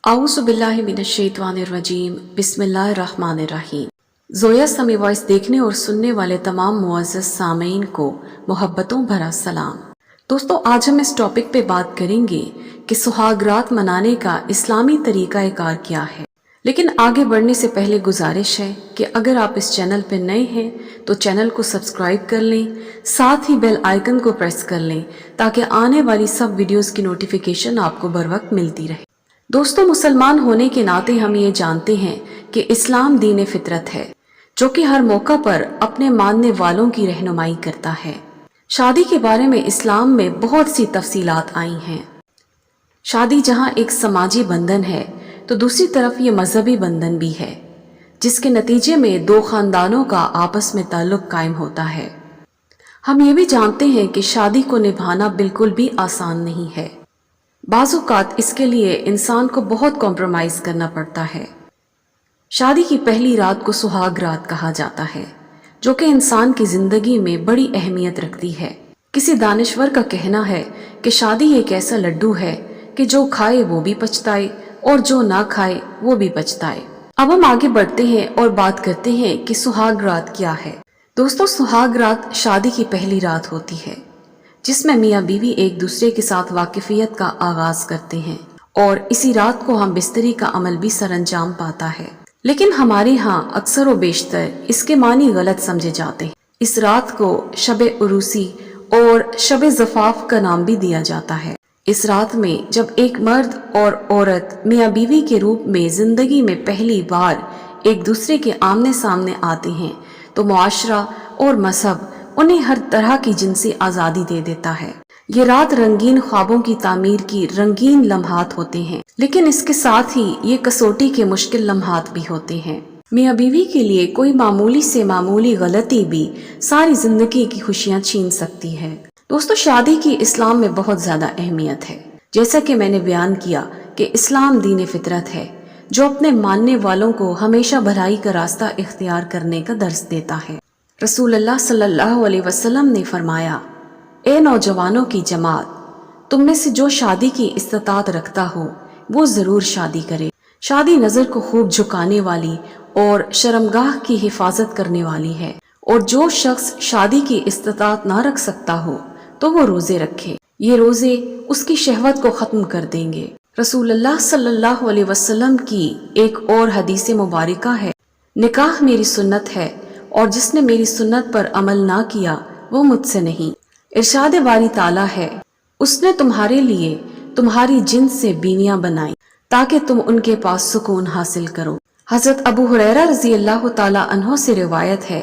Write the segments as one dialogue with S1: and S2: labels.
S1: आऊज़ु बिल्लाहि मिनश्शैतानिर्रजीम बिस्मिल्लाहिर्रहमानिर्रहीम। ज़ोया समी वॉइस देखने और सुनने वाले तमाम मुअज़्ज़ज़ सामीन को मोहब्बतों भरा सलाम। दोस्तों, आज हम इस टॉपिक पे बात करेंगे कि सुहाग रात मनाने का इस्लामी तरीक़ा कार क्या है। लेकिन आगे बढ़ने से पहले गुजारिश है कि अगर आप इस चैनल पर नए हैं तो चैनल को सब्सक्राइब कर लें, साथ ही बेल आइकन को प्रेस कर लें ताकि आने वाली सब वीडियोस की नोटिफिकेशन आपको बर वक्त मिलती रहे। दोस्तों, मुसलमान होने के नाते हम ये जानते हैं कि इस्लाम दीन फितरत है जो कि हर मौका पर अपने मानने वालों की रहनुमाई करता है। शादी के बारे में इस्लाम में बहुत सी तफसीलात आई हैं। शादी जहाँ एक समाजी बंधन है तो दूसरी तरफ ये मजहबी बंधन भी है, जिसके नतीजे में दो खानदानों का आपस में ताल्लुक कायम होता है। हम ये भी जानते हैं कि शादी को निभाना बिल्कुल भी आसान नहीं है। बाज़-औक़ात इसके लिए इंसान को बहुत कॉम्प्रोमाइज़ करना पड़ता है। शादी की पहली रात को सुहाग रात कहा जाता है, जो कि इंसान की ज़िंदगी में बड़ी अहमियत रखती है। किसी दानिश्वर का कहना है कि शादी एक ऐसा लड्डू है कि जो खाए वो भी पछताए और जो ना खाए वो भी पछताए। अब हम आगे बढ़ते हैं और बात करते हैं कि सुहाग रात क्या है। दोस्तों, सुहाग रात शादी की पहली रात होती है जिसमें मियाँ बीवी एक दूसरे के साथ वाकिफियत का आगाज करते हैं और इसी रात को हम बिस्तरी का अमल भी सरंजाम पाता है। लेकिन हमारे यहाँ अक्सर व बेशतर इसके मानी गलत समझे जाते हैं। इस रात को शबे उरूसी और शबे ज़फ़ाफ का नाम भी दिया जाता है। इस रात में जब एक मर्द और औरत मियाँ बीवी के रूप में जिंदगी में पहली बार एक दूसरे के आमने सामने आते हैं तो मुआशरा और मजहब उन्हें हर तरह की जिनसी आज़ादी दे देता है। ये रात रंगीन ख्वाबों की तामीर की रंगीन लम्हात होते हैं, लेकिन इसके साथ ही ये कसौटी के मुश्किल लम्हात भी होते हैं। मियाँ बीवी के लिए कोई मामूली से मामूली गलती भी सारी जिंदगी की खुशियाँ छीन सकती है। दोस्तों, शादी की इस्लाम में बहुत ज़्यादा अहमियत है। जैसा कि मैंने बयान किया कि इस्लाम दीन फितरत है जो अपने मानने वालों को हमेशा भलाई का रास्ता इख्तियार करने का दर्स देता है। रसूलुल्लाह सल्लल्लाहु अलैहि वसल्लम ने फरमाया, ए नौजवानों की जमात, तुम में से जो शादी की इस्तात रखता हो वो ज़रूर शादी करे। शादी नज़र को खूब झुकाने वाली और शर्मगाह की हिफाजत करने वाली है, और जो शख्स शादी की इस्तात ना रख सकता हो तो वो रोज़े रखे। ये रोज़े उसकी शहवत को ख़त्म कर देंगे। रसूलुल्लाह सल्लल्लाहु अलैहि वसल्लम की एक और हदीस मुबारका है, निकाह मेरी सुन्नत है और जिसने मेरी सुन्नत पर अमल ना किया वो मुझसे नहीं। इरशाद बारी ताला है, उसने तुम्हारे लिए तुम्हारी जिन्स से बीवियां बनाई ताकि तुम उनके पास सुकून हासिल करो। हजरत अबू हुरैरा रज़ी अल्लाह ताला अन्हो से रिवायत है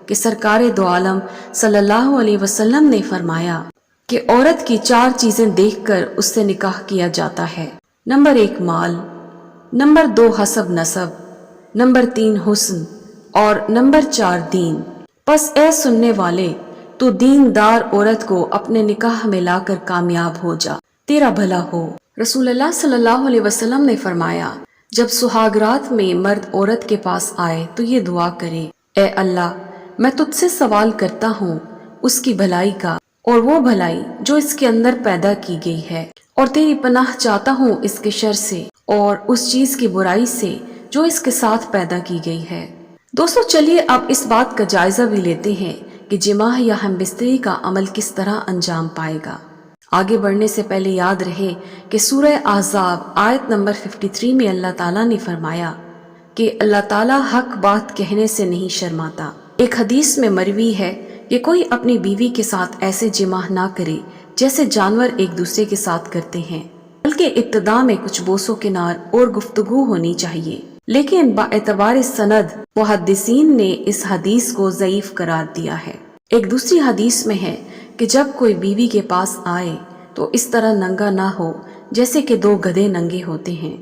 S1: कि सरकारे दो आलम सल्लल्लाहु अलैहि वसल्लम ने फरमाया कि औरत की 4 चीजें देखकर उससे निकाह किया जाता है। नंबर 1 माल, नंबर 2 हसब नसब, नंबर 3 हुस्न और नंबर 4 दीन। बस ए सुनने वाले, तू दीनदार औरत को अपने निकाह में लाकर कामयाब हो जा, तेरा भला हो। रसूलुल्लाह सल्लल्लाहु अलैहि वसल्लम ने फरमाया, जब सुहागरात में मर्द औरत के पास आए तो ये दुआ करे, ए अल्लाह, मैं तुझसे सवाल करता हूँ उसकी भलाई का और वो भलाई जो इसके अंदर पैदा की गई है, और तेरी पनाह चाहता हूँ इसके शर से और उस चीज की बुराई से जो इसके साथ पैदा की गई है। दोस्तों, चलिए अब इस बात का जायजा भी लेते हैं कि जिमाह या हमबिस्तरी का अमल किस तरह अंजाम पाएगा। आगे बढ़ने से पहले याद रहे कि सूरह अहज़ाब आयत नंबर 53 में अल्लाह ताला ने फरमाया कि अल्लाह ताला हक बात कहने से नहीं शर्माता। एक हदीस में मरवी है कि कोई अपनी बीवी के साथ ऐसे जिमाह ना करे जैसे जानवर एक दूसरे के साथ करते हैं, बल्कि इब्तिदा में कुछ बोसो किनार और गुफ्तगू होनी चाहिए। लेकिन बाएतबार सनद मुहद्दिसीन ने इस हदीस को ज़ईफ करार दिया है। एक दूसरी हदीस में है कि जब कोई बीवी के पास आए तो इस तरह नंगा ना हो जैसे कि 2 गधे नंगे होते हैं।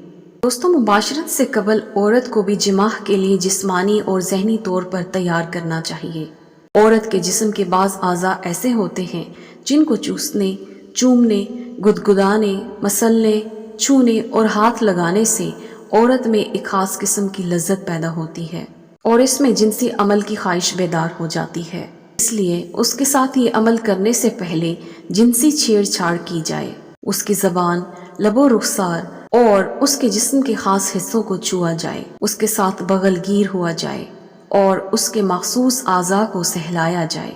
S1: दोस्तों, मुबाशरत से कबल औरत को भी जिमाह के लिए जिस्मानी और ज़हनी तौर पर तैयार करना चाहिए। औरत के जिस्म के बाज़ आज़ा ऐसे होते हैं जिनको चूसने, चूमने, गुदगुदाने, मसलने, छूने और हाथ लगाने से औरत में एक खास किस्म की लज्जत पैदा होती है और इसमें जिनसी अमल की ख्वाहिश बेदार हो जाती है। इसलिए उसके साथ ये अमल करने से पहले जिनसी छेड़छाड़ की जाए। उसकी ज़बान, लबो रुखसार اور اس کے جسم کے خاص حصوں کو چھوا جائے، اس کے ساتھ بغل گیر ہوا جائے اور اس کے مخصوص اعضاء کو سہلایا جائے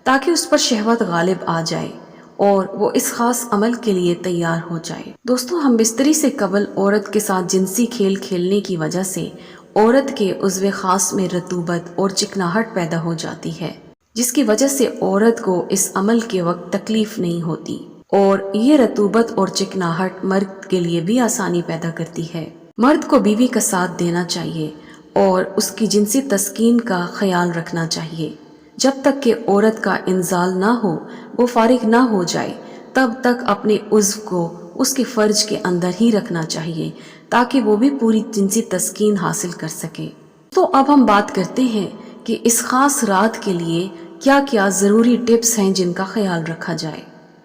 S1: تاکہ اس پر شہوت غالب آ جائے اور وہ اس خاص عمل کے لیے تیار ہو جائے۔ دوستو، ہم بستری سے قبل عورت کے ساتھ جنسی کھیل کھیلنے کی وجہ سے عورت کے عضو خاص میں رطوبت اور چکناہٹ پیدا ہو جاتی ہے، جس کی وجہ سے عورت کو اس عمل کے وقت تکلیف نہیں ہوتی، اور یہ رطوبت اور چکناہٹ مرد کے لیے بھی آسانی پیدا کرتی ہے۔ مرد کو بیوی کا ساتھ دینا چاہیے اور اس کی جنسی تسکین کا خیال رکھنا چاہیے۔ جب تک کہ عورت کا انزال نہ ہو، وہ فارغ نہ ہو جائے، تب تک اپنے عضو کو اس کے فرج کے اندر ہی رکھنا چاہیے تاکہ وہ بھی پوری جنسی تسکین حاصل کر سکے۔ تو اب ہم بات کرتے ہیں کہ اس خاص رات کے لیے کیا کیا ضروری ٹپس ہیں جن کا خیال رکھا جائے۔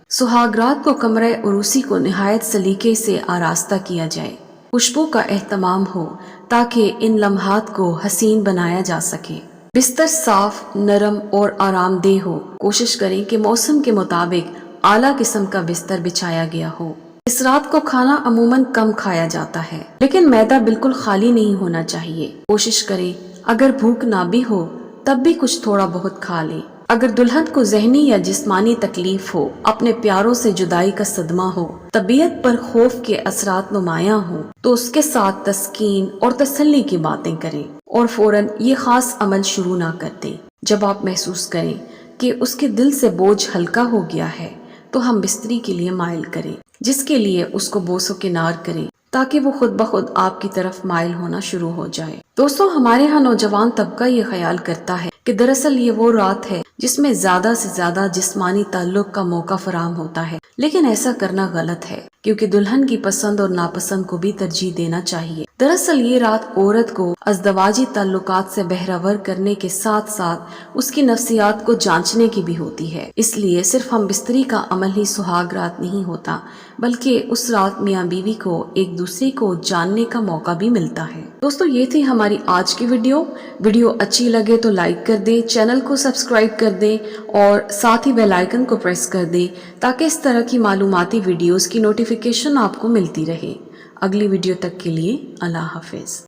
S1: سہاگ رات کو کمرہ عروسی کو نہایت سلیقے سے آراستہ کیا جائے، خوشبو کا اہتمام ہو تاکہ ان لمحات کو حسین بنایا جا سکے۔ بستر صاف، نرم اور آرام دہ ہو۔ کوشش کریں کہ موسم کے مطابق اعلیٰ قسم کا بستر بچھایا گیا ہو۔ اس رات کو کھانا عموماً کم کھایا جاتا ہے، لیکن معدہ بالکل خالی نہیں ہونا چاہیے۔ کوشش کریں اگر بھوک نہ بھی ہو تب بھی کچھ تھوڑا بہت کھا لیں۔ اگر دلہن کو ذہنی یا جسمانی تکلیف ہو، اپنے پیاروں سے جدائی کا صدمہ ہو، طبیعت پر خوف کے اثرات نمایاں ہوں، تو اس کے ساتھ تسکین اور تسلی کی باتیں کریں اور فوراً یہ خاص عمل شروع نہ کر دیں۔ جب آپ محسوس کریں کہ اس کے دل سے بوجھ ہلکا ہو گیا ہے تو ہم بستری کے لیے مائل کریں، جس کے لیے اس کو بوس و کنار کریں تاکہ وہ خود بخود آپ کی طرف مائل ہونا شروع ہو جائے۔ دوستو، ہمارے ہاں نوجوان طبقہ یہ خیال کرتا ہے کہ دراصل یہ وہ رات ہے جس میں زیادہ سے زیادہ جسمانی تعلق کا موقع فراہم ہوتا ہے، لیکن ایسا کرنا غلط ہے کیونکہ دلہن کی پسند اور ناپسند کو بھی ترجیح دینا چاہیے۔ دراصل یہ رات عورت کو ازدواجی تعلقات سے بہرور کرنے کے ساتھ ساتھ اس کی نفسیات کو جانچنے کی بھی ہوتی ہے۔ اس لیے صرف ہم بستری کا عمل ہی سہاگ رات نہیں ہوتا، بلکہ اس رات میاں بیوی کو ایک دوسرے کو جاننے کا موقع بھی ملتا ہے۔ دوستو، یہ تھی ہماری آج کی ویڈیو اچھی لگے تو لائک کر دیں، چینل کو سبسکرائب کر دیں اور ساتھ ہی بیل آئیکن کو پریس کر دیں تاکہ اس طرح کی معلوماتی ویڈیوز کی نوٹیفیکیشن آپ کو ملتی رہے۔ اگلی ویڈیو تک کے لیے اللہ حافظ۔